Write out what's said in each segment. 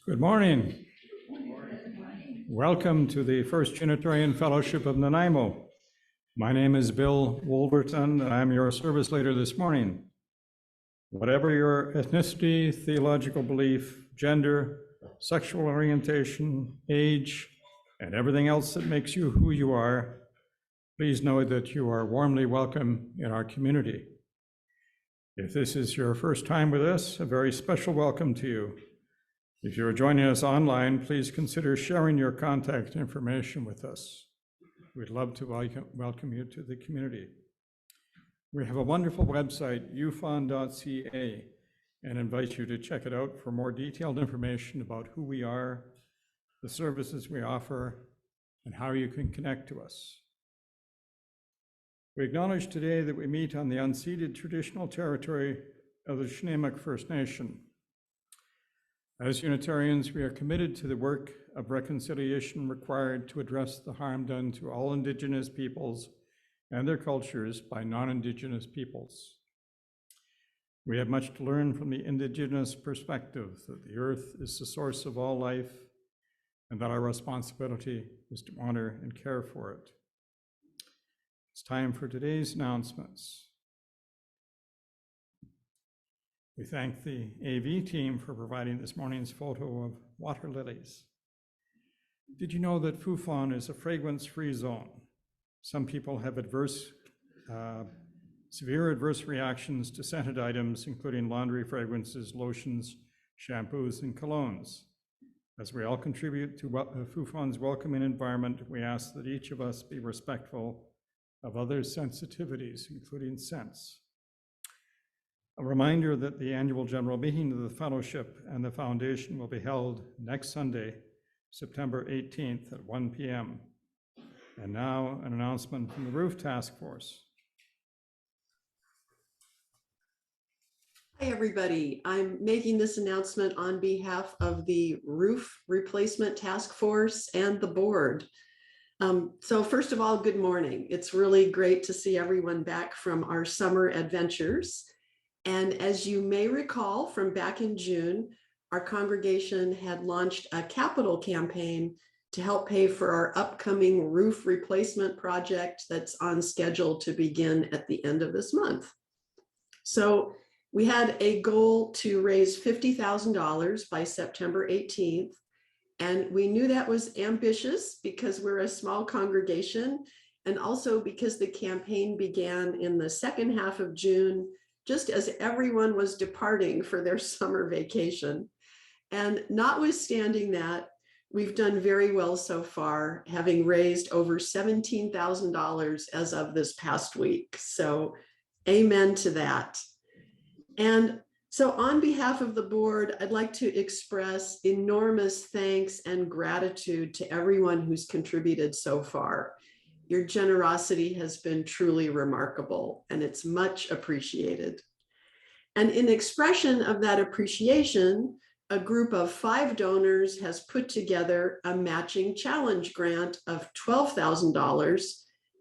Good morning. Welcome to the First Unitarian Fellowship of Nanaimo. My name is Bill Wolverton, and I'm your service leader this morning. Whatever your ethnicity, theological belief, gender, sexual orientation, age, and everything else that makes you who you are, please know that you are warmly welcome in our community. If this is your first time with us, a very special welcome to you. If you're joining us online, please consider sharing your contact information with us. We'd love to welcome you to the community. We have a wonderful website, ufon.ca, and invite you to check it out for more detailed information about who we are, the services we offer, and how you can connect to us. We acknowledge today that we meet on the unceded traditional territory of the Snuneymuxw First Nation. As Unitarians, we are committed to the work of reconciliation required to address the harm done to all Indigenous peoples and their cultures by non-Indigenous peoples. We have much to learn from the Indigenous perspective that the earth is the source of all life and that our responsibility is to honor and care for it. It's time for today's announcements. We thank the AV team for providing this morning's photo of water lilies. Did you know that Fufon is a fragrance-free zone? Some people have severe adverse reactions to scented items, including laundry fragrances, lotions, shampoos, and colognes. As we all contribute to Fufon's welcoming environment, we ask that each of us be respectful of others' sensitivities, including scents. A reminder that the annual general meeting of the Fellowship and the Foundation will be held next Sunday, September 18th at 1 p.m. And now an announcement from the Roof Task Force. Hi, everybody. I'm making this announcement on behalf of the Roof Replacement Task Force and the board. So first of all, good morning. It's really great to see everyone back from our summer adventures. And as you may recall from back in June, our congregation had launched a capital campaign to help pay for our upcoming roof replacement project that's on schedule to begin at the end of this month. So we had a goal to raise $50,000 by September 18th. And we knew that was ambitious because we're a small congregation, and also because the campaign began in the second half of June, just as everyone was departing for their summer vacation. And notwithstanding that, we've done very well so far, having raised over $17,000 as of this past week. So amen to that. And so on behalf of the board, I'd like to express enormous thanks and gratitude to everyone who's contributed so far. Your generosity has been truly remarkable, and it's much appreciated. And in expression of that appreciation, a group of 5 donors has put together a matching challenge grant of $12,000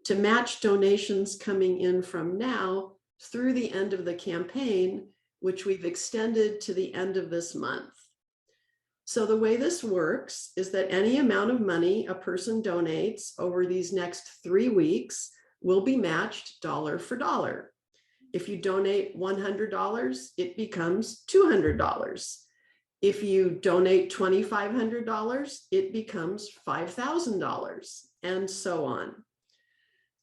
to match donations coming in from now through the end of the campaign, which we've extended to the end of this month. So the way this works is that any amount of money a person donates over these next 3 weeks will be matched dollar for dollar. If you donate $100, it becomes $200. If you donate $2,500, it becomes $5,000, and so on.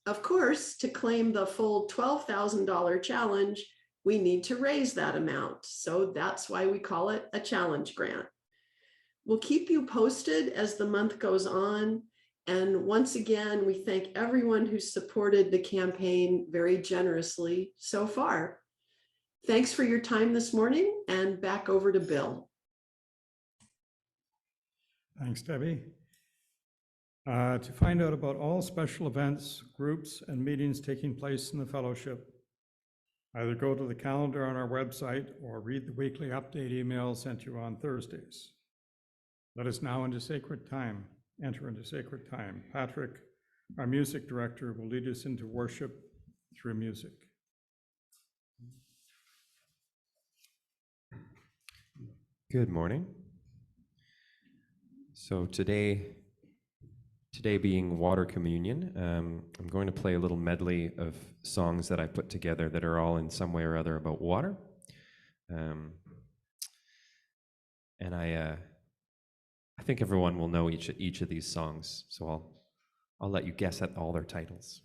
Of course, to claim the full $12,000 challenge, we need to raise that amount. So that's why we call it a challenge grant. We'll keep you posted as the month goes on. And once again, we thank everyone who supported the campaign very generously so far. Thanks for your time this morning, and back over to Bill. Thanks, Debbie. To find out about all special events, groups, and meetings taking place in the Fellowship, either go to the calendar on our website or read the weekly update email sent you on Thursdays. Let us now enter into sacred time. Patrick, our music director, will lead us into worship through music. Good morning. So today being Water Communion, I'm going to play a little medley of songs that I put together that are all in some way or other about water. And I think everyone will know each of these songs, so I'll let you guess at all their titles.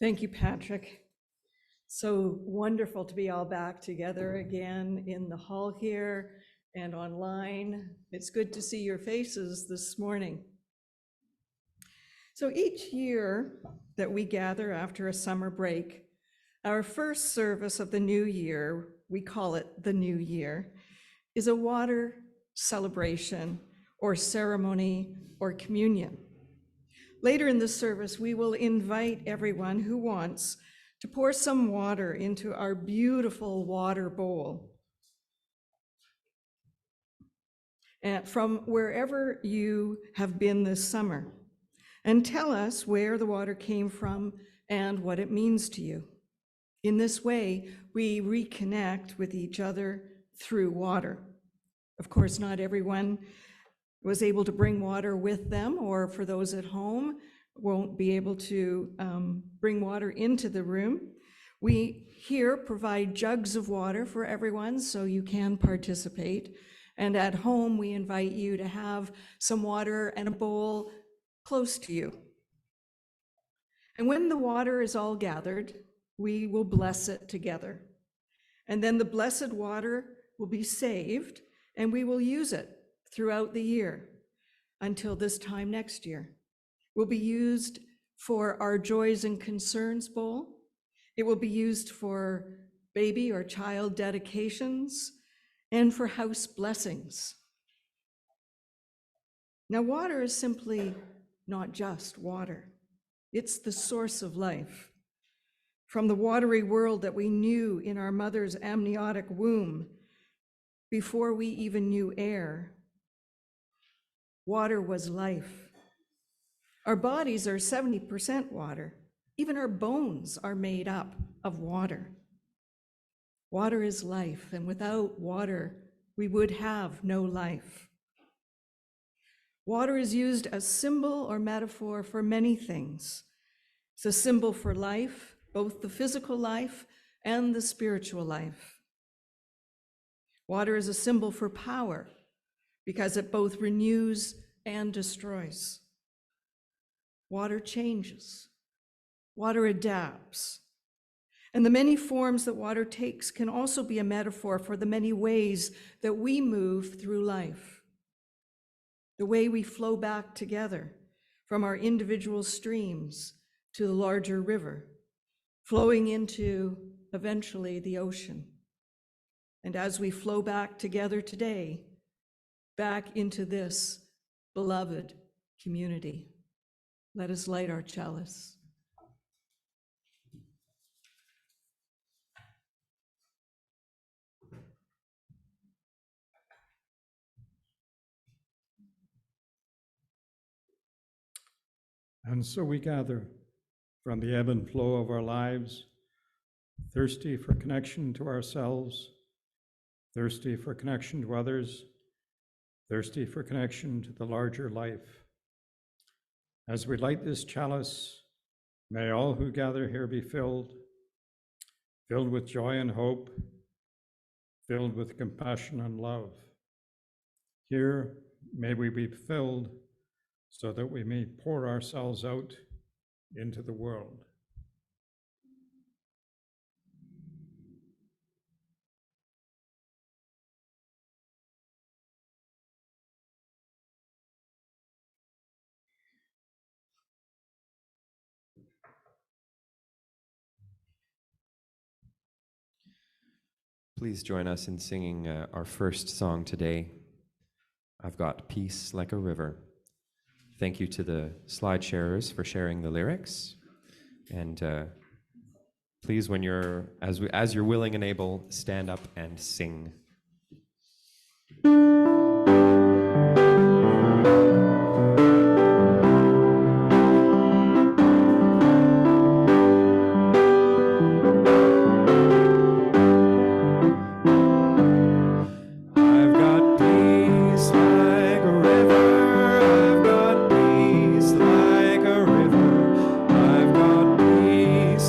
Thank you, Patrick. So wonderful to be all back together again in the hall here and online. It's good to see your faces this morning. So each year that we gather after a summer break, our first service of the new year we call it the New Year, is a water celebration or ceremony or communion. Later in the service, we will invite everyone who wants to pour some water into our beautiful water bowl. And from wherever you have been this summer, and tell us where the water came from and what it means to you. In this way, we reconnect with each other through water. Of course, not everyone was able to bring water with them, or for those at home, won't be able to bring water into the room. We here provide jugs of water for everyone so you can participate. And at home, we invite you to have some water and a bowl close to you. And when the water is all gathered, we will bless it together. And then the blessed water will be saved, and we will use it throughout the year until this time next year. Will be used for our Joys and Concerns bowl. It will be used for baby or child dedications and for house blessings. Now, water is simply not just water. It's the source of life. From the watery world that we knew in our mother's amniotic womb, before we even knew air, water was life. Our bodies are 70% water. Even our bones are made up of water. Water is life, and without water, we would have no life. Water is used as symbol or metaphor for many things. It's a symbol for life, both the physical life and the spiritual life. Water is a symbol for power because it both renews and destroys. Water changes. Water adapts. And the many forms that water takes can also be a metaphor for the many ways that we move through life. The way we flow back together from our individual streams to the larger river, flowing into eventually the ocean. And as we flow back together today, back into this beloved community, let us light our chalice. And so we gather from the ebb and flow of our lives, thirsty for connection to ourselves, thirsty for connection to others, thirsty for connection to the larger life. As we light this chalice, may all who gather here be filled with joy and hope, filled with compassion and love. Here, may we be filled so that we may pour ourselves out into the world. Please join us in singing our first song today, I've Got Peace Like a River. Thank you to the slide sharers for sharing the lyrics. And please, when you're, as you're willing and able, stand up and sing.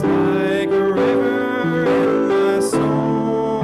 Like a river in my soul.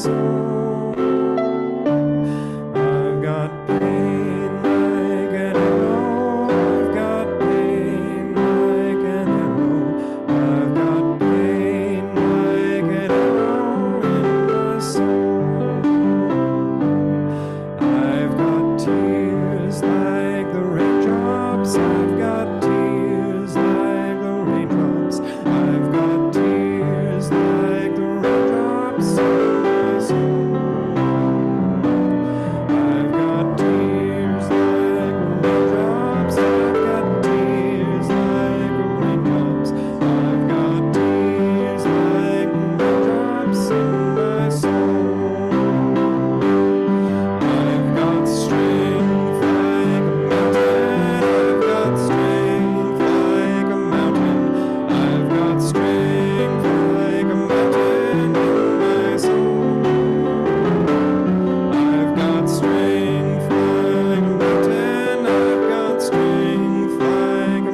soul. I've got pain like an arrow. I've got pain like an arrow. I've got pain like an arrow in my soul. I've got tears like the raindrops. I've got tears like the raindrops. I've got tears like the raindrops in my soul. I've got tears like raindrops. I've got tears like raindrops. I've got tears like raindrops in my soul. I've got strength like a mountain. I've got strength like a mountain. I've got strength like a mountain in my soul. I've got strength like a mountain. I've got strength like a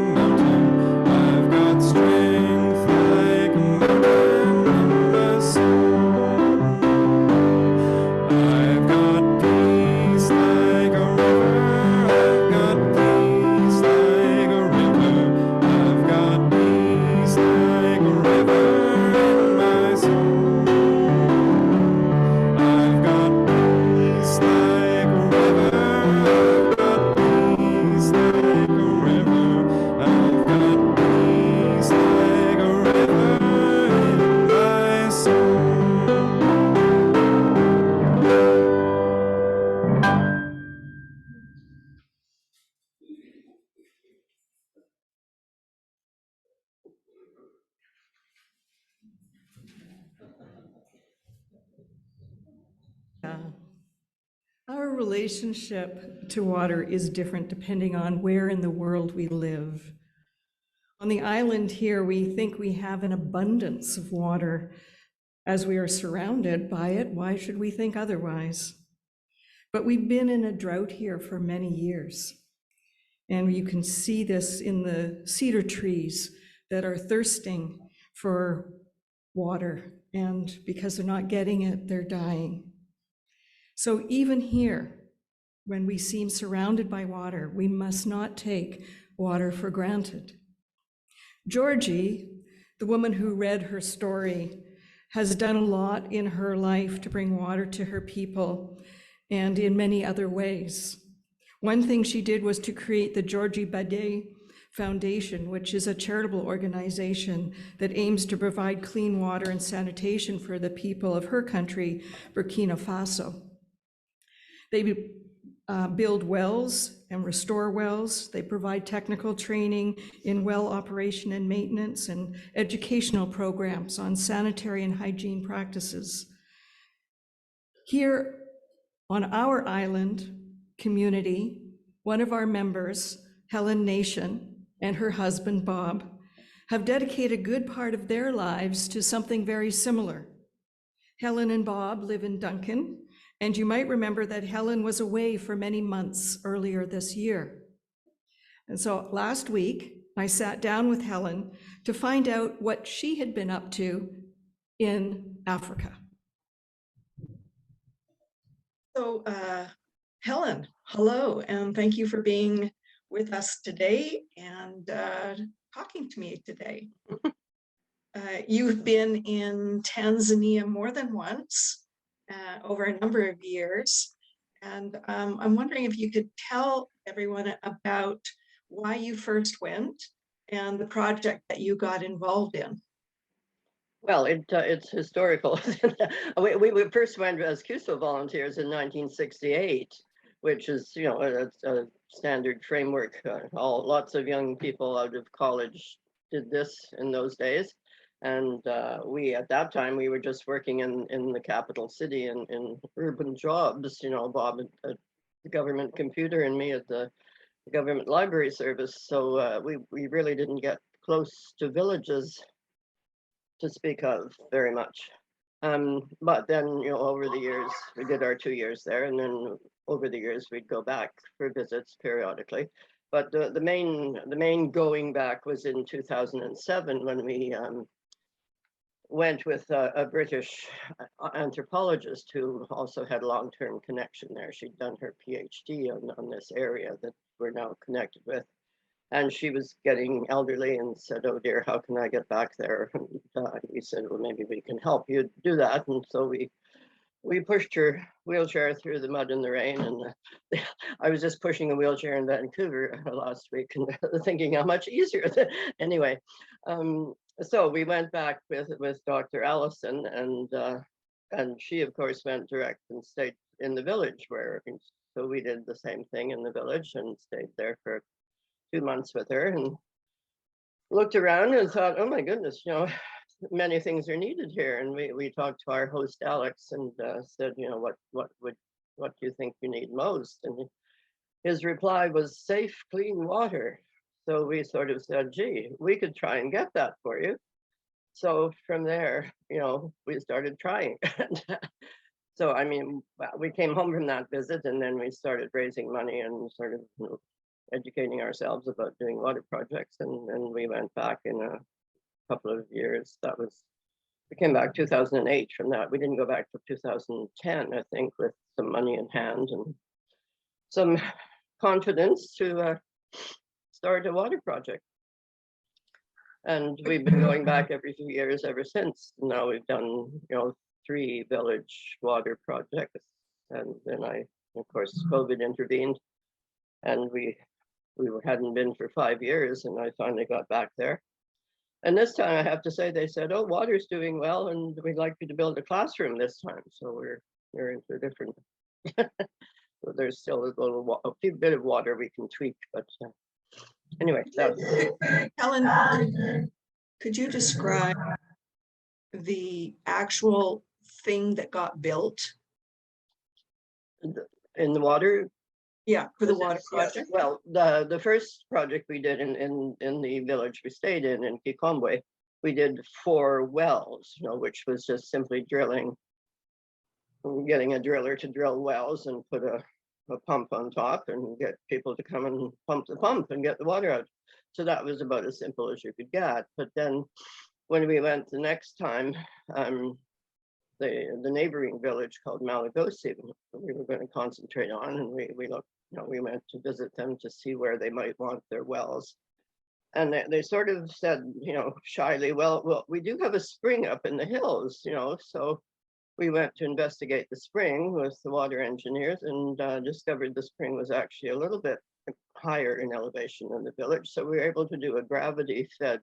mountain. I've got strength like a mountain in my soul. I've got peace like a river. I've got peace like a river. I've got peace like a river in my soul. I've got peace like a river. I've got peace like a river. I've got peace like a river in my soul. Yeah. Our relationship to water is different depending on where in the world we live. On the island here, we think we have an abundance of water. As we are surrounded by it, why should we think otherwise? But we've been in a drought here for many years. And you can see this in the cedar trees that are thirsting for water. And because they're not getting it, they're dying. So even here, when we seem surrounded by water, we must not take water for granted. Georgie, the woman who read her story, has done a lot in her life to bring water to her people and in many other ways. One thing she did was to create the Georgie Badet Foundation, which is a charitable organization that aims to provide clean water and sanitation for the people of her country, Burkina Faso. They build wells and restore wells. They provide technical training in well operation and maintenance and educational programs on sanitary and hygiene practices. Here on our island community, one of our members, Helen Nation, and her husband, Bob, have dedicated a good part of their lives to something very similar. Helen and Bob live in Duncan, and you might remember that Helen was away for many months earlier this year. And so last week, I sat down with Helen to find out what she had been up to in Africa. So Helen, hello, and thank you for being with us today and talking to me today. You've been in Tanzania more than once, over a number of years. And I'm wondering if you could tell everyone about why you first went and the project that you got involved in. Well, it's historical. we first went as CUSO volunteers in 1968, which is, you know, a standard framework. Lots of young people out of college did this in those days. And we, at that time, we were just working in the capital city in urban jobs, you know, Bob at the government computer and me at the government library service. So we really didn't get close to villages to speak of very much. But then, you know, over the years, we did our 2 years there, and then over the years, we'd go back for visits periodically. But the main going back was in 2007 when we went with a British anthropologist who also had long-term connection there. She'd done her PhD on this area that we're now connected with. And she was getting elderly and said, oh dear, how can I get back there? And we said, well, maybe we can help you do that. And so we pushed her wheelchair through the mud and the rain. And I was just pushing a wheelchair in Vancouver last week and thinking how much easier. Anyway, so we went back with Dr. Allison, and she, of course, went direct and stayed in the village so we did the same thing in the village and stayed there for 2 months with her and looked around and thought, oh my goodness, many things are needed here. And we talked to our host Alex and said, what do you think you need most? And his reply was safe, clean water. So we sort of said, gee, we could try and get that for you. So from there, we started trying. So, I mean, we came home from that visit and then we started raising money and sort of educating ourselves about doing water projects. And then we went back in a couple of years. We came back 2008 from that. We didn't go back to 2010, I think, with some money in hand and some confidence to start a water project. And we've been going back every few years ever since. Now we've done, 3 village water projects. And then of course, COVID intervened and we hadn't been for 5 years and I finally got back there. And this time I have to say, they said, oh, water's doing well and we'd like you to build a classroom this time. So we're into a different, so there's still a few bit of water we can tweak, but anyway. Helen, could you describe the actual thing that got built? In the water? Yeah, for the water project. Well, the first project we did in the village we stayed in Kikombe, we did 4 wells, which was just simply drilling, getting a driller to drill wells and put a pump on top and get people to come and pump the pump and get the water out. So that was about as simple as you could get. But then when we went the next time, the neighboring village called Malagosi, we were going to concentrate on, and we looked, we went to visit them to see where they might want their wells. And they sort of said, shyly, well, we do have a spring up in the hills, so we went to investigate the spring with the water engineers and discovered the spring was actually a little bit higher in elevation than the village. So we were able to do a gravity-fed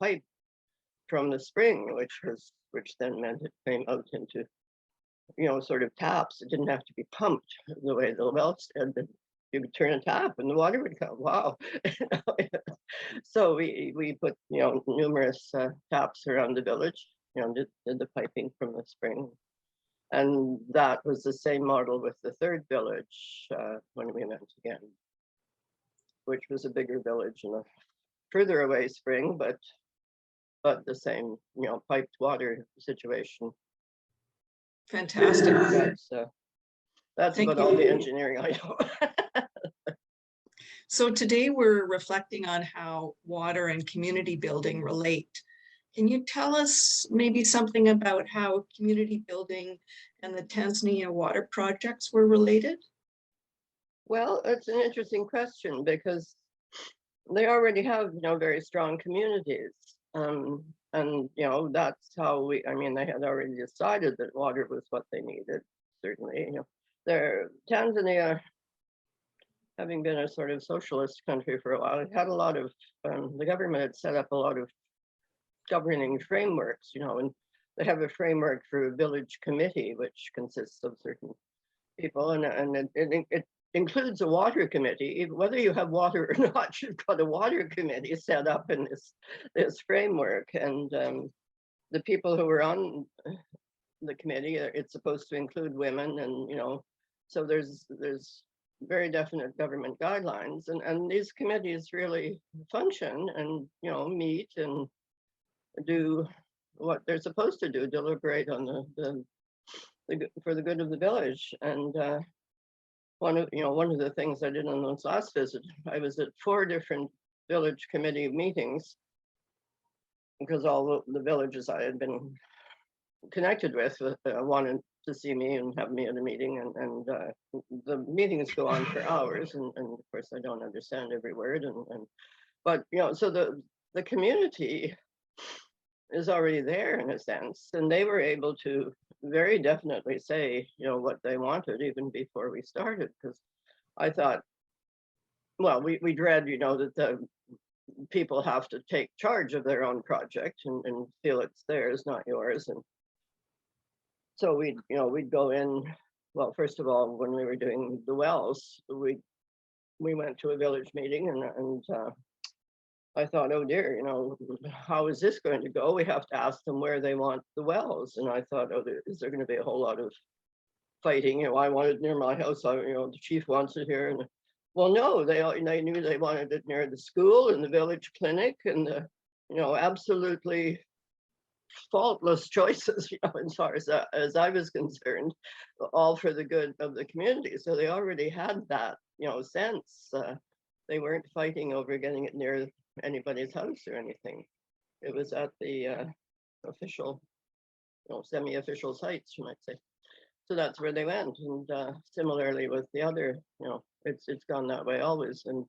pipe from the spring, which then meant it came out into, sort of taps. It didn't have to be pumped the way the wells did, but you could turn a tap and the water would come. Wow. So we put, numerous taps around the village, did the piping from the spring. And that was the same model with the third village when we went again, which was a bigger village and a further away spring, but the same, piped water situation. Fantastic. That's about all the engineering I know. So today we're reflecting on how water and community building relate. Can you tell us maybe something about how community building and the Tanzania water projects were related? Well, it's an interesting question because they already have, very strong communities. And, that's how they had already decided that water was what they needed, certainly. Tanzania, having been a sort of socialist country for a while, it had a lot of, the government had set up a lot of governing frameworks, and they have a framework for a village committee, which consists of certain people, and it includes a water committee. Whether you have water or not, you've got a water committee set up in this framework. And the people who are on the committee, it's supposed to include women, and so there's very definite government guidelines, and these committees really function and meet and do what they're supposed to do, deliberate on for the good of the village. And one of the things I did on this last visit, I was at 4 different village committee meetings, because all the villages I had been connected with wanted to see me and have me at a meeting, and the meetings go on for hours, and of course I don't understand every word, but so the community is already there in a sense, and they were able to very definitely say what they wanted even before we started, because I thought, well, we dread that the people have to take charge of their own project and feel it's theirs, not yours, and so we'd go in. Well, first of all, when we were doing the wells, we went to a village meeting, and I thought, oh dear, how is this going to go? We have to ask them where they want the wells. And I thought, oh, is there going to be a whole lot of fighting? I want it near my house. The chief wants it here. And well, no, they knew they wanted it near the school and the village clinic, and the, absolutely faultless choices, as far as I was concerned, all for the good of the community. So they already had that, sense. They weren't fighting over getting it near anybody's house or anything. It was at the official, semi-official sites, you might say. So that's where they went. And similarly with the other, it's gone that way always. And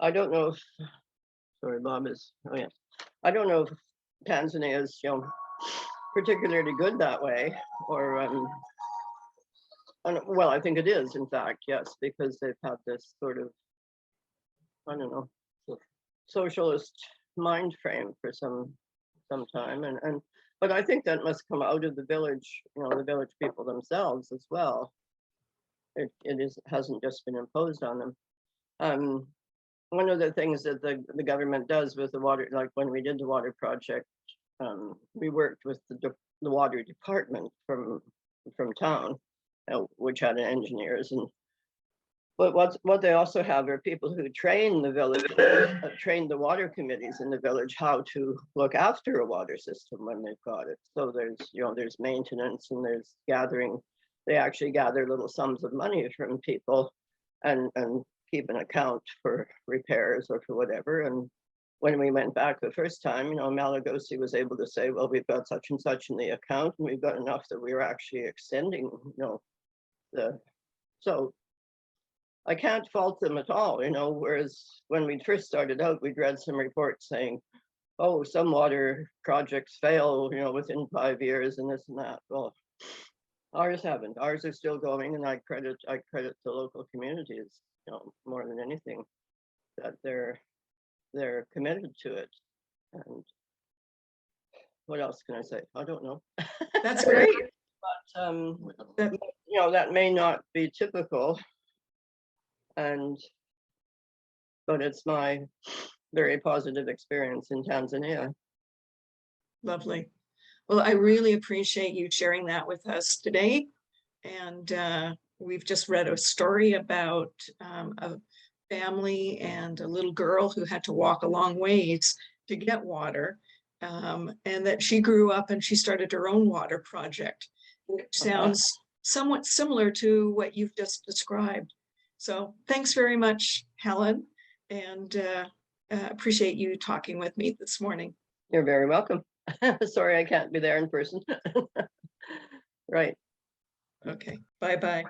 I don't know if, sorry, Bob is, oh yeah, I don't know if Tanzania is, particularly good that way, or well, I think it is, in fact, yes, because they've had this sort of, I don't know, socialist mind frame for some time, but I think that must come out of the village, the village people themselves as well. It hasn't just been imposed on them. One of the things that the government does with the water, like when we did the water project, we worked with the water department from town, which had engineers, but what they also have are people who train the village, train the water committees in the village how to look after a water system when they've got it. So there's maintenance and there's gathering. They actually gather little sums of money from people and keep an account for repairs or for whatever. And when we went back the first time, Malagosi was able to say, well, we've got such and such in the account, and we've got enough that we were actually extending, so I can't fault them at all, whereas when we first started out, we'd read some reports saying, oh, some water projects fail, within 5 years and this and that. Well, ours haven't. Ours are still going, and I credit the local communities, more than anything, that they're committed to it. And what else can I say? I don't know. That's great. But that may not be typical, but it's my very positive experience in Tanzania. Lovely. Well, I really appreciate you sharing that with us today. And we've just read a story about a family and a little girl who had to walk a long ways to get water, and that she grew up and she started her own water project, which sounds somewhat similar to what you've just described. So thanks very much, Helen, and appreciate you talking with me this morning. You're very welcome. Sorry I can't be there in person. Right. Okay, bye-bye.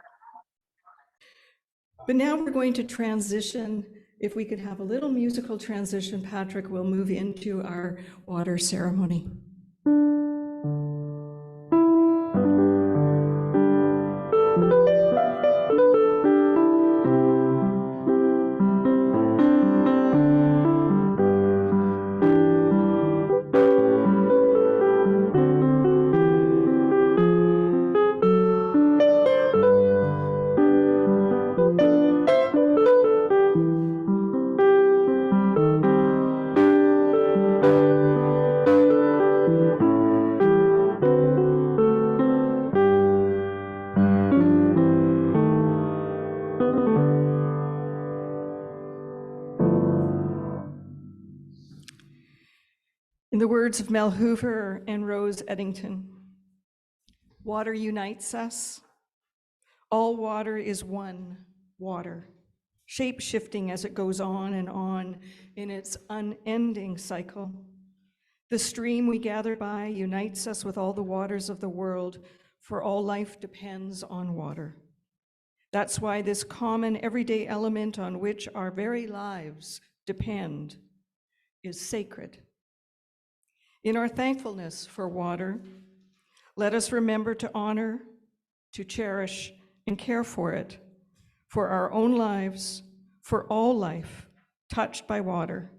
But now we're going to transition. If we could have a little musical transition, Patrick, we'll move into our water ceremony. In the words of Mel Hoover and Rose Eddington, water unites us. All water is one water, shape-shifting as it goes on and on in its unending cycle. The stream we gather by unites us with all the waters of the world, for all life depends on water. That's why this common everyday element on which our very lives depend is sacred. In our thankfulness for water, let us remember to honor, to cherish, and care for it, for our own lives, for all life touched by water,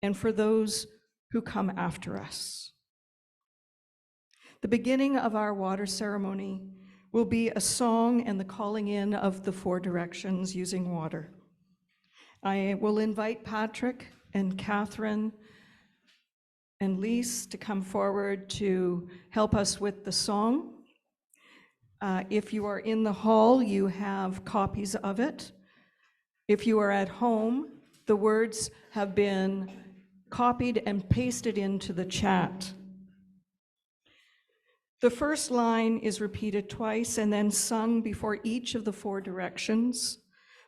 and for those who come after us. The beginning of our water ceremony will be a song and the calling in of the 4 directions using water. I will invite Patrick and Catherine and Lise to come forward to help us with the song. If you are in the hall, you have copies of it. If you are at home, the words have been copied and pasted into the chat. The first line is repeated twice and then sung before each of the 4 directions.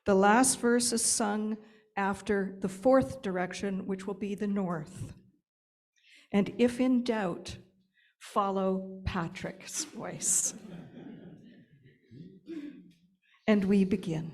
The last verse is sung after the 4th direction, which will be the north. And if in doubt, follow Patrick's voice. And we begin.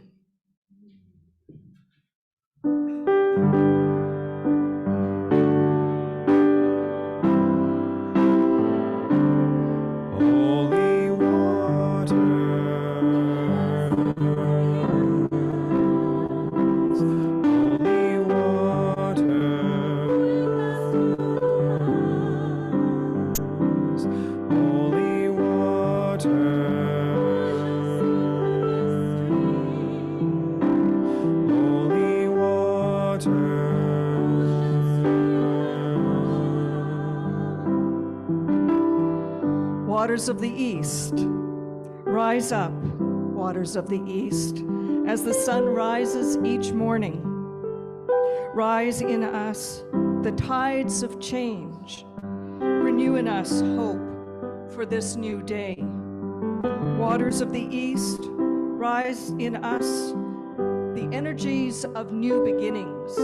Waters of the east, rise up, waters of the east, as the sun rises each morning. Rise in us the tides of change, renew in us hope for this new day. Waters of the east, rise in us the energies of new beginnings.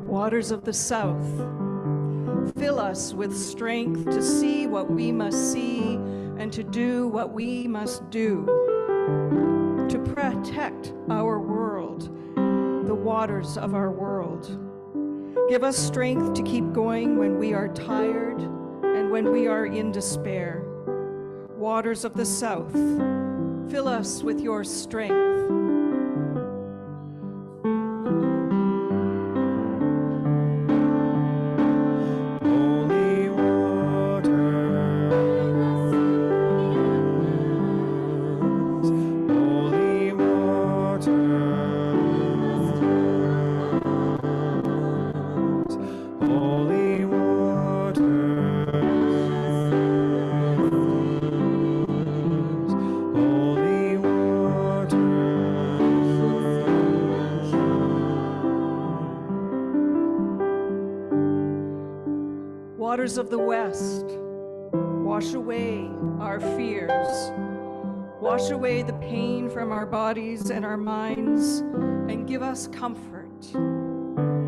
Waters of the south, fill us with strength to see what we must see and to do what we must do, to protect our world, the waters of our world. Give us strength to keep going when we are tired and when we are in despair. Waters of the south, fill us with your strength. Waters of the west, wash away our fears, wash away the pain from our bodies and our minds, and give us comfort.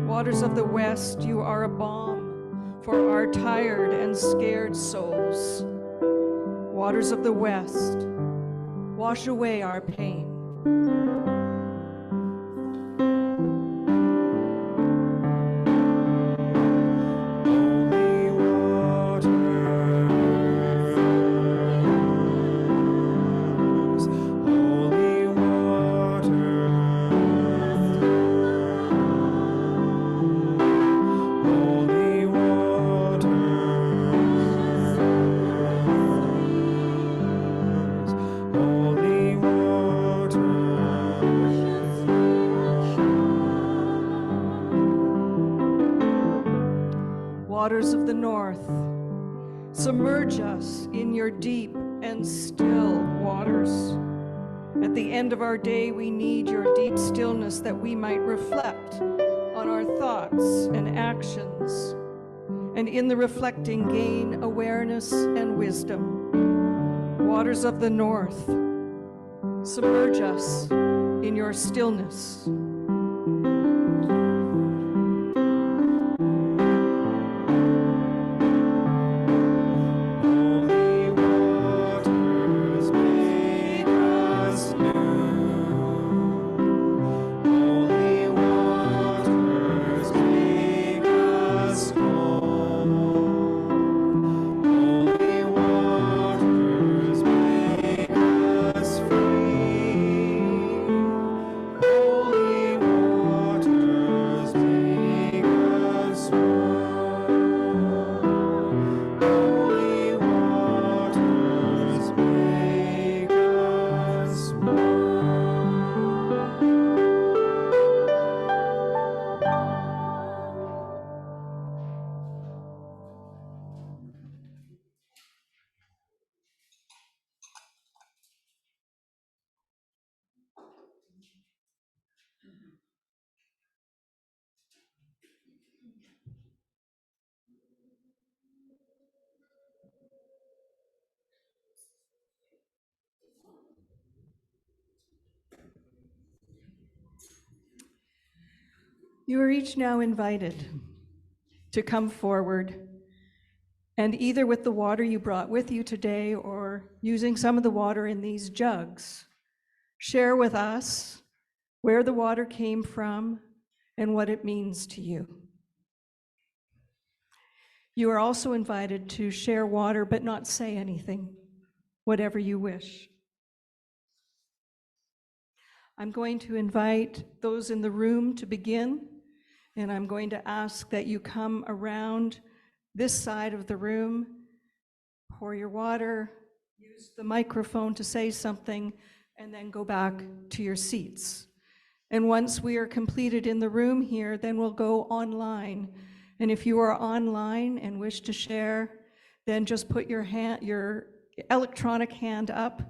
Waters of the west, you are a balm for our tired and scared souls. Waters of the west, wash away our pain. Holy water. waters of the north, submerge us in your deep and still waters. At the end of our day, we need your deep stillness that we might reflect on our thoughts and actions, and in the reflecting gain awareness and wisdom. Waters of the north, submerge us in your stillness. You are each now invited to come forward and either with the water you brought with you today or using some of the water in these jugs, share with us where the water came from and what it means to you. You are also invited to share water but not say anything, whatever you wish. I'm going to invite those in the room to begin, and I'm going to ask that you come around this side of the room, pour your water, use the microphone to say something, and then go back to your seats. And once we are completed in the room here, then we'll go online. And if you are online and wish to share, then just put your electronic hand up,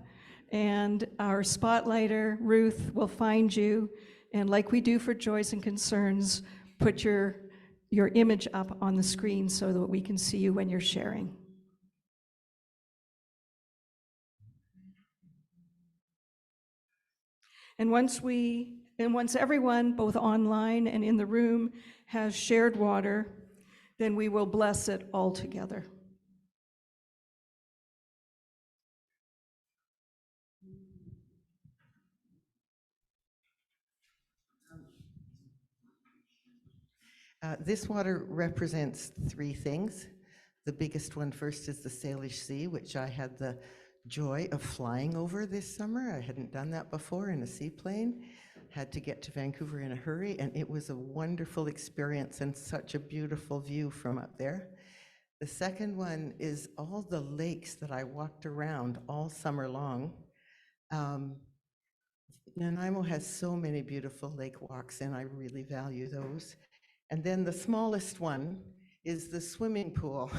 and our spotlighter, Ruth, will find you. And like we do for Joys and Concerns, put your image up on the screen so that we can see you when you're sharing. And once everyone, both online and in the room, has shared water, then we will bless it all together. This water represents three things. The biggest one first is the Salish Sea, which I had the joy of flying over this summer. I hadn't done that before in a seaplane. Had to get to Vancouver in a hurry, and it was a wonderful experience and such a beautiful view from up there. The second one is all the lakes that I walked around all summer long. Nanaimo has so many beautiful lake walks, and I really value those. And then the smallest one is the swimming pool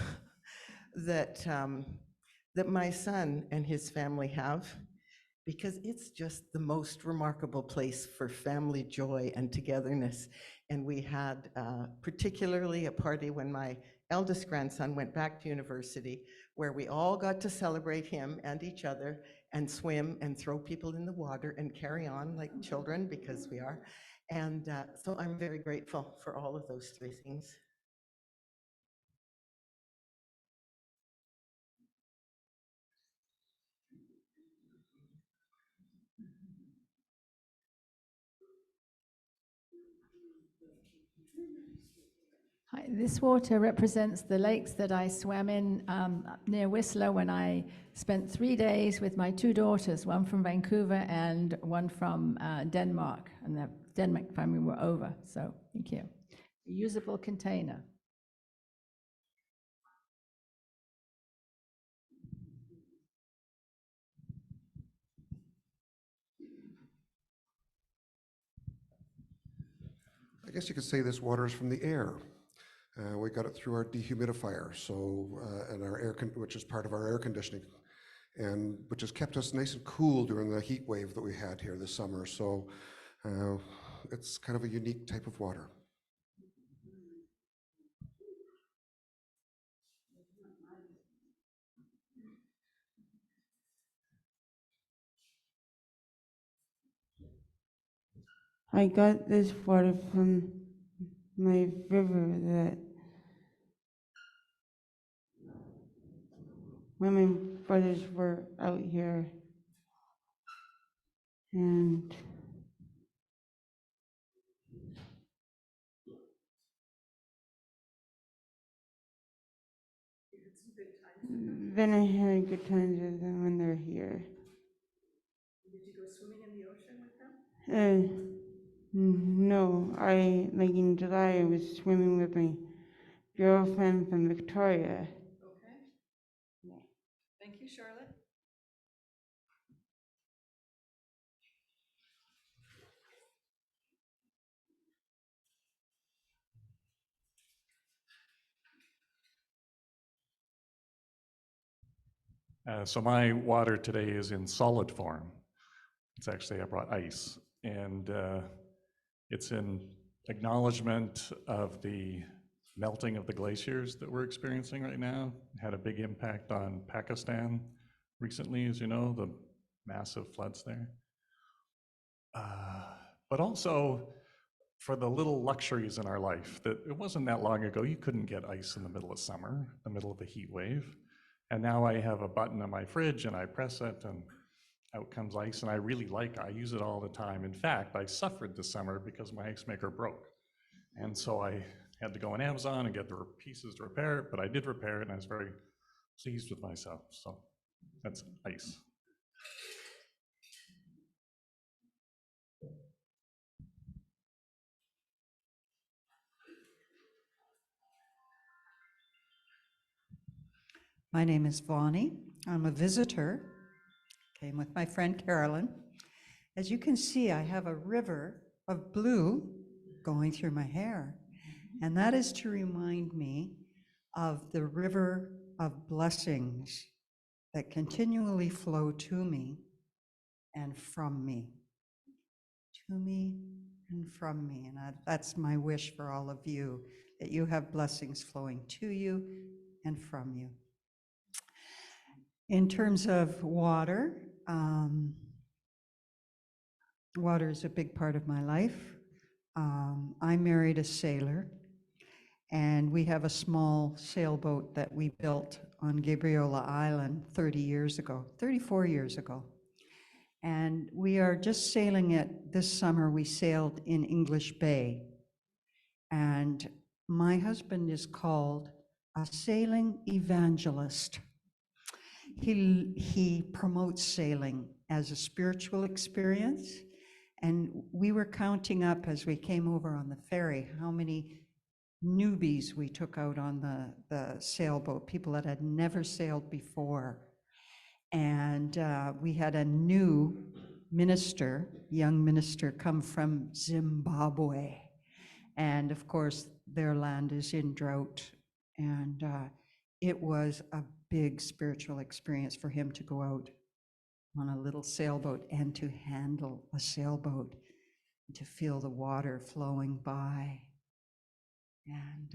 that my son and his family have, because it's just the most remarkable place for family joy and togetherness. And we had particularly a party when my eldest grandson went back to university, where we all got to celebrate him and each other and swim and throw people in the water and carry on like children, because we are. And so I'm very grateful for all of those three things. Hi, this water represents the lakes that I swam in up near Whistler when I spent 3 days with my two daughters, one from Vancouver and one from Denmark, and the Denmark family were over, so thank you. Reusable container. I guess you could say this water is from the air. We got it through our dehumidifier, and which is part of our air conditioning, and which has kept us nice and cool during the heat wave that we had here this summer. So it's kind of a unique type of water. I got this water from my river that when my brothers were out here, and then I had good times with them when they're here. Did you go swimming in the ocean with them? No, like in July, I was swimming with my girlfriend from Victoria. Okay. Thank you, Charlotte. So my water today is in solid form. It's actually, I brought ice, and it's in acknowledgement of the melting of the glaciers that we're experiencing right now. It had a big impact on Pakistan recently, as you know, the massive floods there. But also for the little luxuries in our life, that it wasn't that long ago you couldn't get ice in the middle of summer, the middle of a heat wave. And now I have a button on my fridge and I press it and out comes ice, and I really I use it all the time. In fact, I suffered this summer because my ice maker broke. And so I had to go on Amazon and get the pieces to repair it, but I did repair it and I was very pleased with myself. So that's ice. My name is Vonnie. I'm a visitor. Came with my friend Carolyn. As you can see, I have a river of blue going through my hair. And that is to remind me of the river of blessings that continually flow to me and from me. To me and from me. And that's my wish for all of you, that you have blessings flowing to you and from you. In terms of water, water is a big part of my life. I married a sailor, and we have a small sailboat that we built on Gabriola Island 34 years ago. And we are just sailing it this summer. We sailed in English Bay. And my husband is called a sailing evangelist. He promotes sailing as a spiritual experience. And we were counting up as we came over on the ferry how many newbies we took out on the sailboat, people that had never sailed before. And we had a new minister, young minister, come from Zimbabwe. And of course, their land is in drought. And it was a big spiritual experience for him to go out on a little sailboat and to handle a sailboat, to feel the water flowing by. And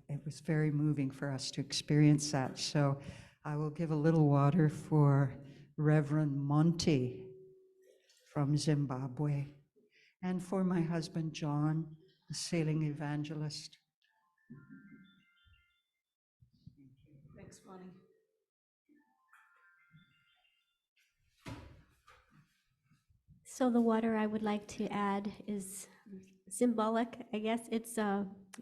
it was very moving for us to experience that. So I will give a little water for Reverend Monty from Zimbabwe, and for my husband, John, a sailing evangelist. Thanks, Bonnie. So the water I would like to add is symbolic, I guess. It's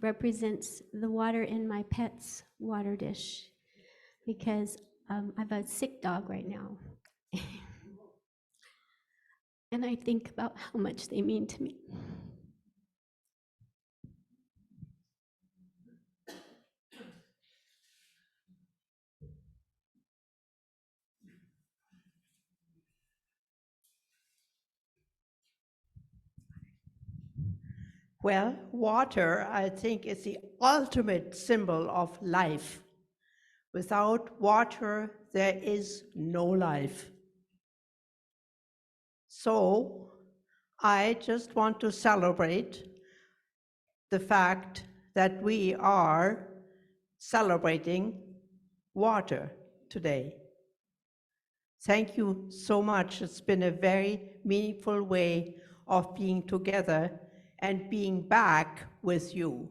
represents the water in my pet's water dish, because I have a sick dog right now. And I think about how much they mean to me. Well, water, I think, is the ultimate symbol of life. Without water, there is no life. So I just want to celebrate the fact that we are celebrating water today. Thank you so much. It's been a very meaningful way of being together and being back with you.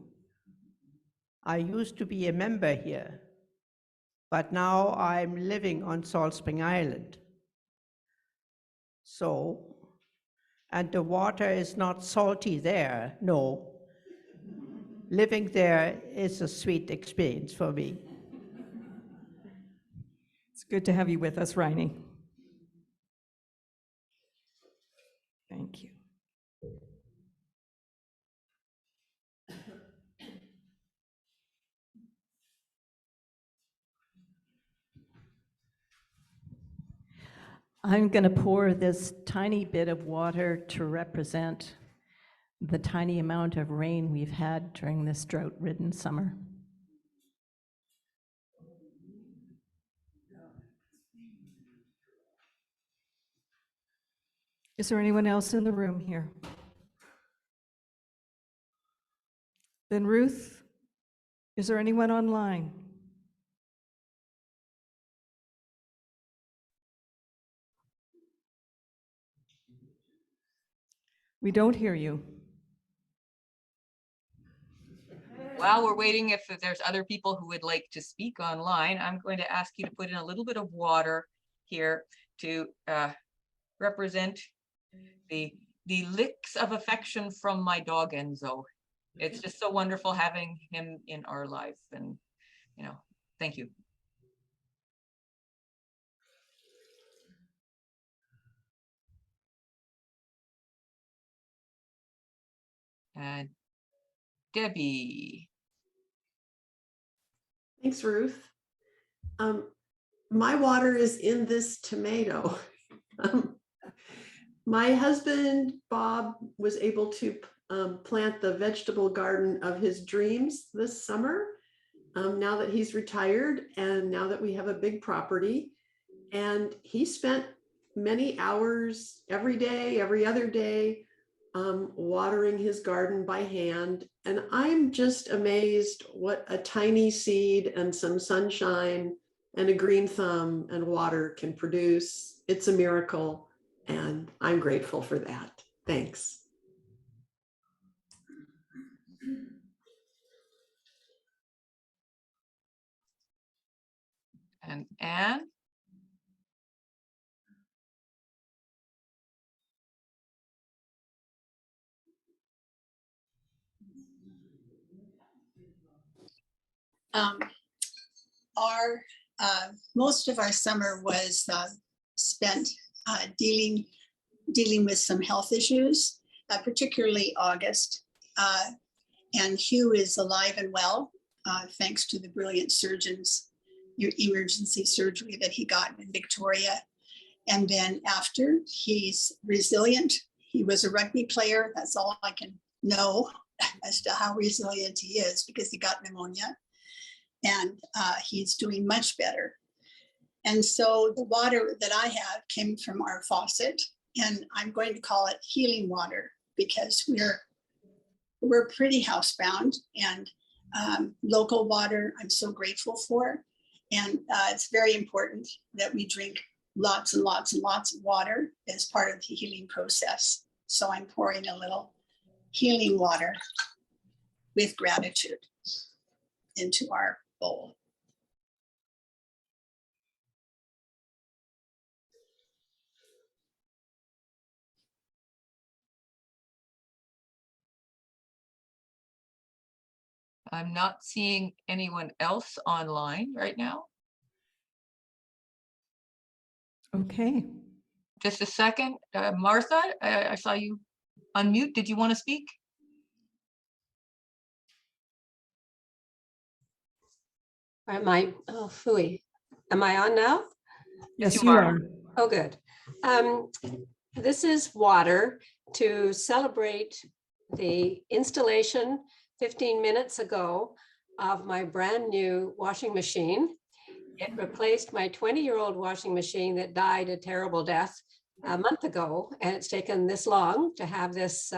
I used to be a member here, but now I'm living on Salt Spring Island. So, and the water is not salty there, no. Living there is a sweet experience for me. It's good to have you with us, Riney. Thank you. I'm going to pour this tiny bit of water to represent the tiny amount of rain we've had during this drought-ridden summer. Is there anyone else in the room here? Then Ruth, is there anyone online? We don't hear you. While we're waiting, if there's other people who would like to speak online, I'm going to ask you to put in a little bit of water here to represent the licks of affection from my dog Enzo. It's just so wonderful having him in our life, and thank you. And Debbie. Thanks, Ruth. My water is in this tomato. My husband, Bob, was able to plant the vegetable garden of his dreams this summer, now that he's retired and now that we have a big property. And he spent many hours every day, every other day, watering his garden by hand. And I'm just amazed what a tiny seed and some sunshine and a green thumb and water can produce. It's a miracle, and I'm grateful for that. Thanks. And Anne. Most of our summer was spent dealing with some health issues, particularly August. And Hugh is alive and well, thanks to the brilliant surgeons, emergency surgery that he got in Victoria. And then after, he's resilient. He was a rugby player. That's all I can know as to how resilient he is, because he got pneumonia. And he's doing much better. And so the water that I have came from our faucet, and I'm going to call it healing water, because we're pretty housebound, and local water I'm so grateful for. And it's very important that we drink lots and lots and lots of water as part of the healing process. So I'm pouring a little healing water with gratitude into our bowl. I'm not seeing anyone else online right now. Okay. Just a second. Martha, I saw you unmute. Did you want to speak? Am I, oh, phooey. Am I on now? Yes, you are. Oh, good. This is water to celebrate the installation 15 minutes ago of my brand new washing machine. It replaced my 20-year-old washing machine that died a terrible death a month ago. And it's taken this long to have this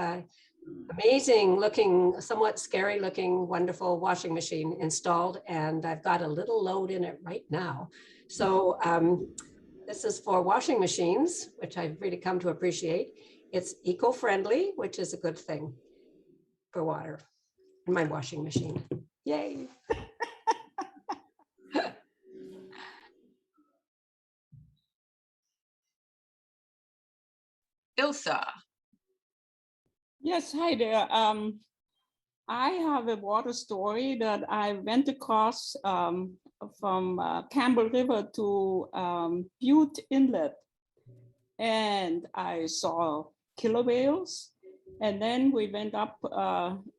amazing looking, somewhat scary looking, wonderful washing machine installed. And I've got a little load in it right now. So this is for washing machines, which I've really come to appreciate. It's eco-friendly, which is a good thing for water in my washing machine. Yay. Ilsa. Yes, hi there. I have a water story that I went across from Campbell River to Butte Inlet. And I saw killer whales. And then we went up,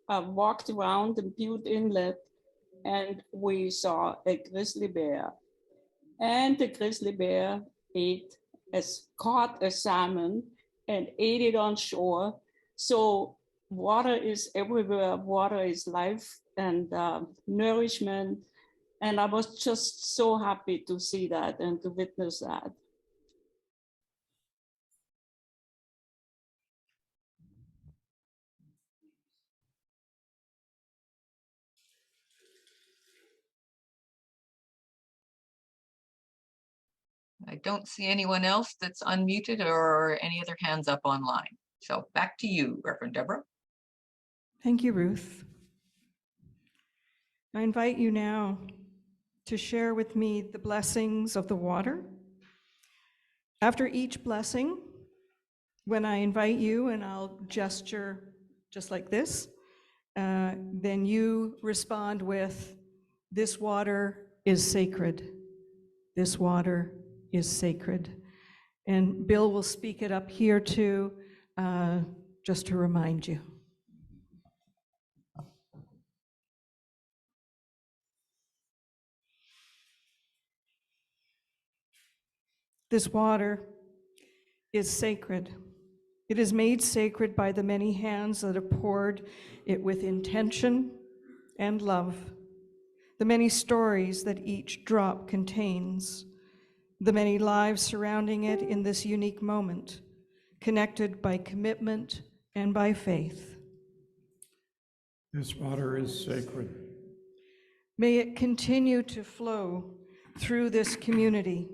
walked around the Butte Inlet, and we saw a grizzly bear. And the grizzly bear caught a salmon and ate it on shore. So water is everywhere. Water is life and nourishment. And I was just so happy to see that and to witness that. I don't see anyone else that's unmuted or any other hands up online. So back to you, Reverend Deborah. Thank you, Ruth. I invite you now to share with me the blessings of the water. After each blessing, when I invite you, and I'll gesture just like this, then you respond with, "This water is sacred. This water is sacred." And Bill will speak it up here too, just to remind you. This water is sacred. It is made sacred by the many hands that have poured it with intention and love, the many stories that each drop contains, the many lives surrounding it in this unique moment, connected by commitment and by faith. This water is sacred. May it continue to flow through this community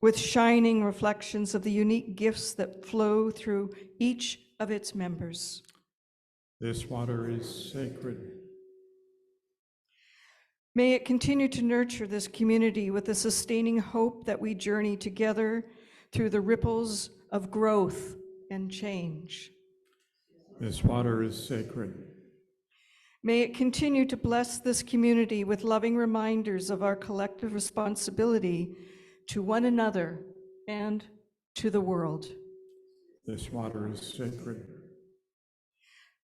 with shining reflections of the unique gifts that flow through each of its members. This water is sacred. May it continue to nurture this community with the sustaining hope that we journey together through the ripples of growth and change. This water is sacred. May it continue to bless this community with loving reminders of our collective responsibility to one another and to the world. This water is sacred.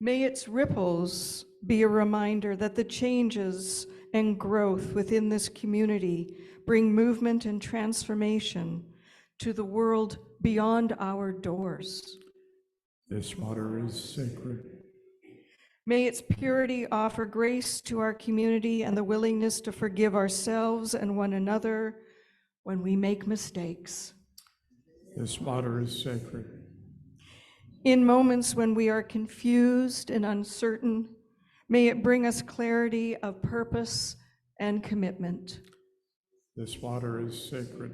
May its ripples be a reminder that the changes and growth within this community bring movement and transformation to the world beyond our doors. This water is sacred. May its purity offer grace to our community and the willingness to forgive ourselves and one another when we make mistakes. This water is sacred. In moments when we are confused and uncertain, may it bring us clarity of purpose and commitment. This water is sacred.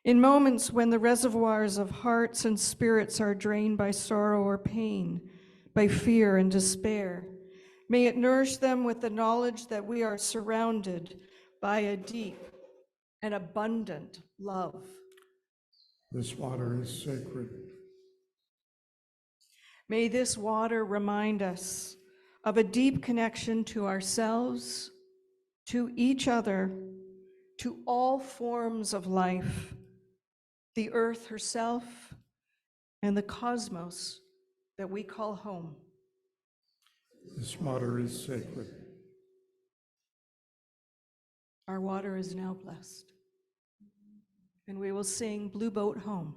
In moments when the reservoirs of hearts and spirits are drained by sorrow or pain, by fear and despair, may it nourish them with the knowledge that we are surrounded by a deep and abundant love. This water is sacred. May this water remind us of a deep connection to ourselves, to each other, to all forms of life, the earth herself, and the cosmos that we call home. This water is sacred. Our water is now blessed, and we will sing Blue Boat Home.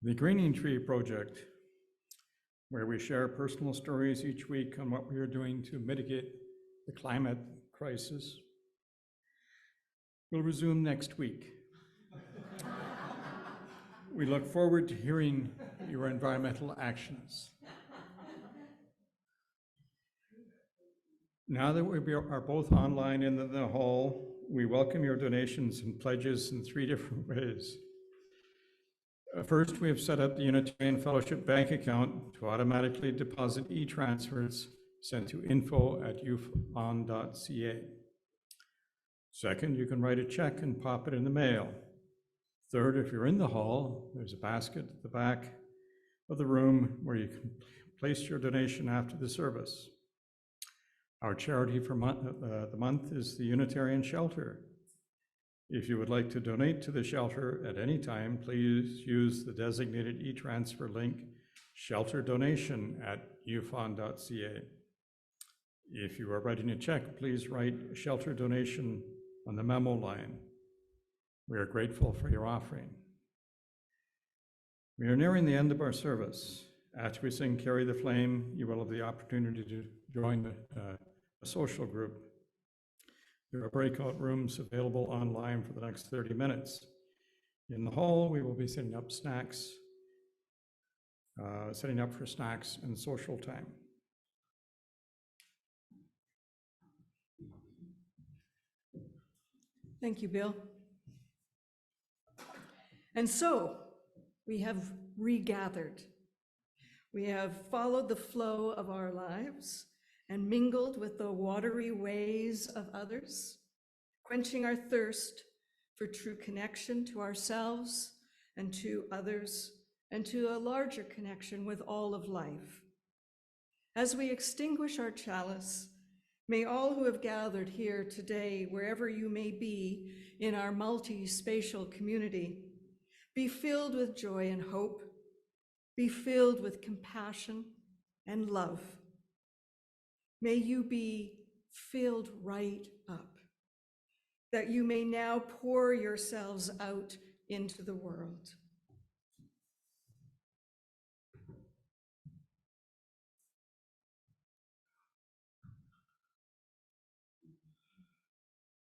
The Greening Tree Project, where we share personal stories each week on what we are doing to mitigate the climate crisis, will resume next week. We look forward to hearing your environmental actions. Now that we are both online in the hall, we welcome your donations and pledges in 3 different ways. First, we have set up the Unitarian Fellowship bank account to automatically deposit e-transfers sent to info@ufon.ca. Second, you can write a check and pop it in the mail. Third, if you're in the hall, there's a basket at the back of the room where you can place your donation after the service. Our charity for the month is the Unitarian Shelter. If you would like to donate to the shelter at any time, please use the designated e-transfer link, shelter donation @ufon.ca. If you are writing a check, please write shelter donation on the memo line. We are grateful for your offering. We are nearing the end of our service. After we sing Carry the Flame, you will have the opportunity to join a social group. There are breakout rooms available online for the next 30 minutes. In the hall, we will be setting up for snacks and social time. Thank you, Bill. And so we have regathered. We have followed the flow of our lives and mingled with the watery ways of others, quenching our thirst for true connection to ourselves and to others, and to a larger connection with all of life. As we extinguish our chalice, may all who have gathered here today, wherever you may be in our multi-spatial community, be filled with joy and hope, be filled with compassion and love. May you be filled right up, that you may now pour yourselves out into the world.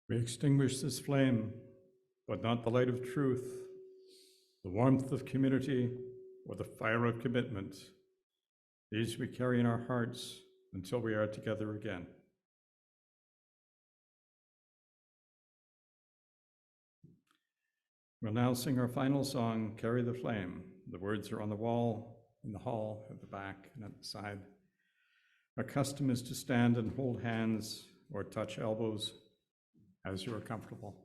We extinguish this flame, but not the light of truth, the warmth of community, or the fire of commitment. These we carry in our hearts until we are together again. We'll now sing our final song, Carry the Flame. The words are on the wall, in the hall, at the back, and at the side. Our custom is to stand and hold hands or touch elbows as you are comfortable.